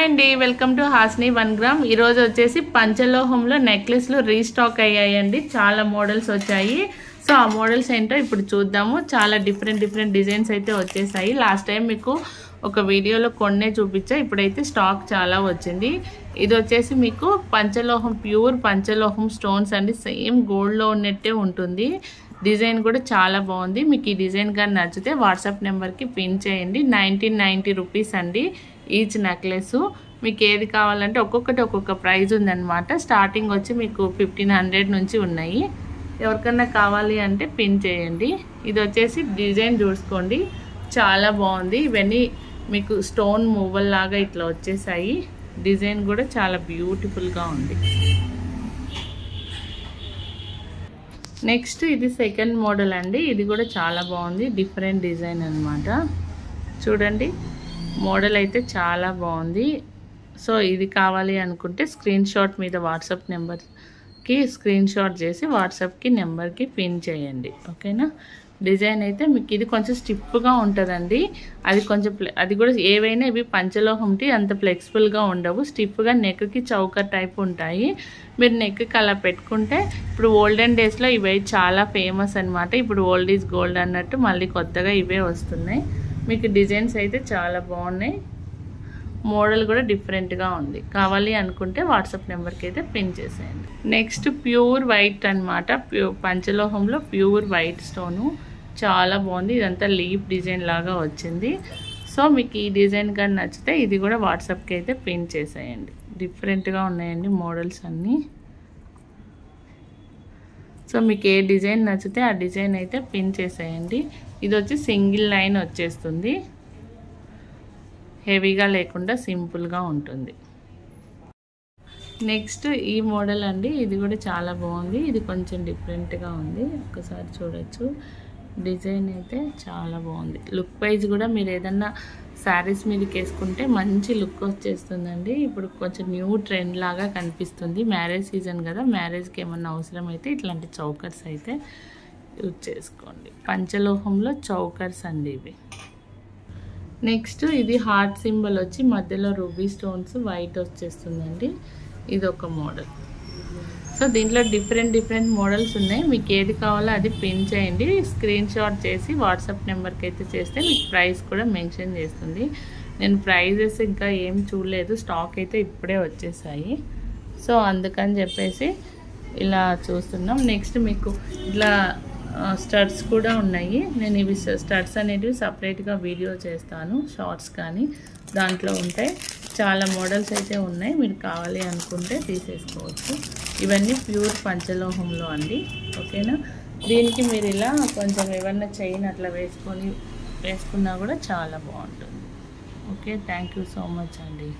అండి welcome to Hasni 1 gram ఈ రోజు వచ్చేసి పంచలోహంలో నెక్లెస్లు రీస్టాక్ అయ్యాయండి చాలా మోడల్స్ వచ్చాయి సో ఆ మోడల్స్ ఏంటో ఇప్పుడు చూద్దాము చాలా డిఫరెంట్ డిజైన్స్ అయితే వచ్చేసాయి లాస్ట్ టైం మీకు ఒక వీడియోలో కొన్నే చూపించా ఇప్పుడైతే స్టాక్ చాలా వచ్చింది ఇది వచ్చేసి మీకు పంచలోహం ప్యూర్ పంచలోహం స్టోన్స్ అండి సేమ్ గోల్డ్ లో ఉన్నట్టే ఉంటుంది డిజైన్ కూడా చాలా బాగుంది మీకు ఈ డిజైన్ గాని నచ్చితే వాట్సాప్ నెంబర్ కి పిన్ చేయండి 1990 రూపీస్ అండి ఈచ్ నెక్లెస్ మీకు ఏది కావాలంటే ఒక్కొక్కటి ఒక్కొక్క ప్రైస్ ఉందన్నమాట స్టార్టింగ్ వచ్చి మీకు 1500 నుంచి ఉన్నాయి ఎవరికన్నా కావాలి అంటే పిన్ చేయండి ఇది వచ్చేసి డిజైన్ చూసుకోండి చాలా బాగుంది ఇవన్నీ మీకు స్టోన్ మూవల్ లాగా ఇట్లా వచ్చేసాయి డిజైన్ కూడా చాలా బ్యూటిఫుల్ గా ఉంది నెక్స్ట్ ఇది సెకండ్ మోడల్ అండి ఇది కూడా చాలా బాగుంది డిఫరెంట్ డిజైన్ అన్నమాట చూడండి మోడల్ అయితే చాలా బాగుంది సో ఇది కావాలి అనుకుంటే స్క్రీన్ షాట్ మీద వాట్సాప్ నెంబర్ కి స్క్రీన్ షాట్ చేసి వాట్సాప్ కి నెంబర్ కి పిన్ చేయండి ఓకేనా డిజైన్ అయితే మీకు ఇది కొంచెం స్టిఫ్ గా ఉంటదండి అది కొంచెం అది కూడా ఏవైనా ఇవి పంచలోహంటి అంత ఫ్లెక్సిబుల్ గా ఉండవు స్టిఫ్ గా నెక్ కి చౌకర్ టైప్ ఉంటాయి మీరు నెక్ కి అలా పెట్టుకుంటే ఇప్పుడు ఓల్డెన్ డేస్ లో ఇవే చాలా ఫేమస్ అన్నమాట ఇప్పుడు ఓల్డ్ ఈజ్ గోల్డ్ అన్నట్టు మళ్ళీ కొత్తగా ఇవే వస్తున్నాయి మీకు డిజైన్స్ అయితే చాలా బాగున్నాయి మోడల్ కూడా డిఫరెంట్ గా ఉంది కావాలి అనుకుంటే వాట్సాప్ నెంబర్ కి అయితే పిన్ చేసేయండి నెక్స్ట్ ప్యూర్ వైట్ అన్నమాట పంచలోహంలో ప్యూర్ వైట్ స్టోన్ చాలా బాగుంది ఇదంతా లీఫ్ డిజైన్ లాగా వచ్చింది సో మీకు ఈ డిజైన్ గాని నచ్చితే ఇది కూడా వాట్సాప్ కి అయితే పిన్ చేసేయండి డిఫరెంట్ గా ఉన్నాయండి మోడల్స్ అన్ని సో మీకు ఏ డిజైన్ నచ్చితే ఆ డిజైన్ అయితే పిన్ చేసేయండి ఇది వచ్చి సింగిల్ లైన్ వచ్చేస్తుంది హెవీగా లేకుండా సింపుల్గా ఉంటుంది నెక్స్ట్ ఈ మోడల్ అండి ఇది కూడా చాలా బాగుంది ఇది కొంచెం డిఫరెంట్గా ఉంది ఒకసారి చూడొచ్చు డిజైన్ అయితే చాలా బాగుంది లుక్ వైజ్ కూడా మీరు ఏదన్నా శారీస్ మీదకి వేసుకుంటే మంచి లుక్ వచ్చేస్తుందండి ఇప్పుడు కొంచెం న్యూ ట్రెండ్ లాగా కనిపిస్తుంది మ్యారేజ్ సీజన్ కదా మ్యారేజ్కి ఏమన్నా అవసరం అయితే ఇట్లాంటి చౌకర్స్ అయితే యూజ్ చేసుకోండి పంచలోహంలో చౌకర్స్ అండి ఇవి నెక్స్ట్ ఇది హార్ట్ సింబల్ వచ్చి మధ్యలో రూబీ స్టోన్స్ వైట్ వచ్చేస్తుందండి ఇది ఒక మోడల్ సో దీంట్లో డిఫరెంట్ మోడల్స్ ఉన్నాయి మీకు ఏది కావాలో అది పిన్ చేయండి స్క్రీన్ షాట్ చేసి వాట్సాప్ నెంబర్కి అయితే చేస్తే మీకు ప్రైస్ కూడా మెన్షన్ చేస్తుంది నేను ప్రైజెస్ ఇంకా ఏం చూడలేదు స్టాక్ అయితే ఇప్పుడే వచ్చేసాయి సో అందుకని చెప్పేసి ఇలా చూస్తున్నాం నెక్స్ట్ మీకు ఇట్లా స్టడ్స్ కూడా ఉన్నాయి నేను ఇవి స్టడ్స్ అనేటివి సపరేట్గా వీడియో చేస్తాను షార్ట్స్ కానీ దాంట్లో ఉంటాయి చాలా మోడల్స్ అయితే ఉన్నాయి మీరు కావాలి అనుకుంటే తీసేసుకోవచ్చు ఇవన్నీ ప్యూర్ పంచలోహంలో అండి ఓకేనా దీనికి మీరు ఇలా కొంచెం ఏమన్నా చైన్ అట్లా వేసుకున్నా కూడా చాలా బాగుంటుంది okay thank you so much అండి